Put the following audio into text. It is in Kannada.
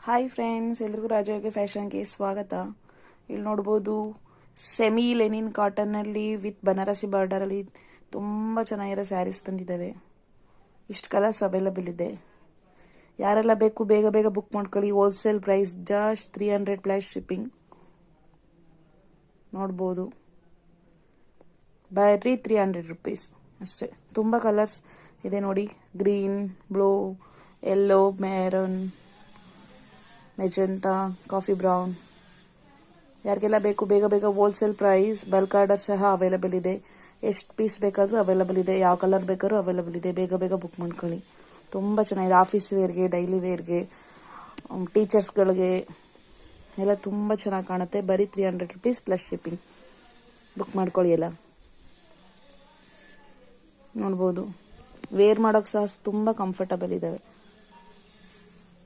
ಹಾಯ್ ಫ್ರೆಂಡ್ಸ್, ಎಲ್ರಿಗೂ ರಾಜಯೋಗಿ ಫ್ಯಾಷನ್ಗೆ ಸ್ವಾಗತ. ಇಲ್ಲಿ ನೋಡ್ಬೋದು ಸೆಮಿ ಲೆನಿನ್ ಕಾಟನ್ನಲ್ಲಿ ವಿತ್ ಬನಾರಸಿ ಬಾರ್ಡರಲ್ಲಿ ತುಂಬ ಚೆನ್ನಾಗಿರೋ ಸ್ಯಾರೀಸ್ ಬಂದಿದ್ದಾವೆ. ಇಷ್ಟು ಕಲರ್ಸ್ ಅವೈಲಬಲ್ ಇದೆ. ಯಾರೆಲ್ಲ ಬೇಕು ಬೇಗ ಬೇಗ ಬುಕ್ ಮಾಡ್ಕೊಳ್ಳಿ. Wholesale price just 300 plus shipping. ನೋಡ್ಬೋದು ಬರೀ 300 ರುಪೀಸ್ ಅಷ್ಟೇ. ತುಂಬ ಕಲರ್ಸ್ ಇದೆ ನೋಡಿ. Green, blue, yellow, maroon, magenta, coffee brown. ಯಾರಿಗೆಲ್ಲ ಬೇಕು ಬೇಗ ಬೇಗ ಹೋಲ್ಸೇಲ್ ಪ್ರೈಸ್. ಬಲ್ಕ್ ಆರ್ಡರ್ ಸಹ ಅವೈಲಬಲ್ ಇದೆ. ಎಷ್ಟು ಪೀಸ್ ಬೇಕಾದರೂ ಅವೈಲಬಲ್ ಇದೆ. ಯಾವ ಕಲರ್ ಬೇಕಾದ್ರೂ ಅವೈಲಬಲ್ ಇದೆ. ಬೇಗ ಬೇಗ ಬುಕ್ ಮಾಡ್ಕೊಳ್ಳಿ. ತುಂಬ ಚೆನ್ನಾಗಿದೆ. ಆಫೀಸ್ ವೇರ್ಗೆ, ಡೈಲಿ ವೇರ್ಗೆ, ಟೀಚರ್ಸ್ಗಳಿಗೆ ಎಲ್ಲ ತುಂಬ ಚೆನ್ನಾಗಿ ಕಾಣುತ್ತೆ. ಬರೀ 300 ರುಪೀಸ್ ಪ್ಲಸ್ ಶಿಪ್ಪಿಂಗ್. ಬುಕ್ ಮಾಡ್ಕೊಳ್ಳಿ ಎಲ್ಲ. ನೋಡ್ಬೋದು ವೇರ್ ಮಾಡೋಕ್ಕೆ ಸಹ ತುಂಬ ಕಂಫರ್ಟಬಲ್ ಇದ್ದಾವೆ.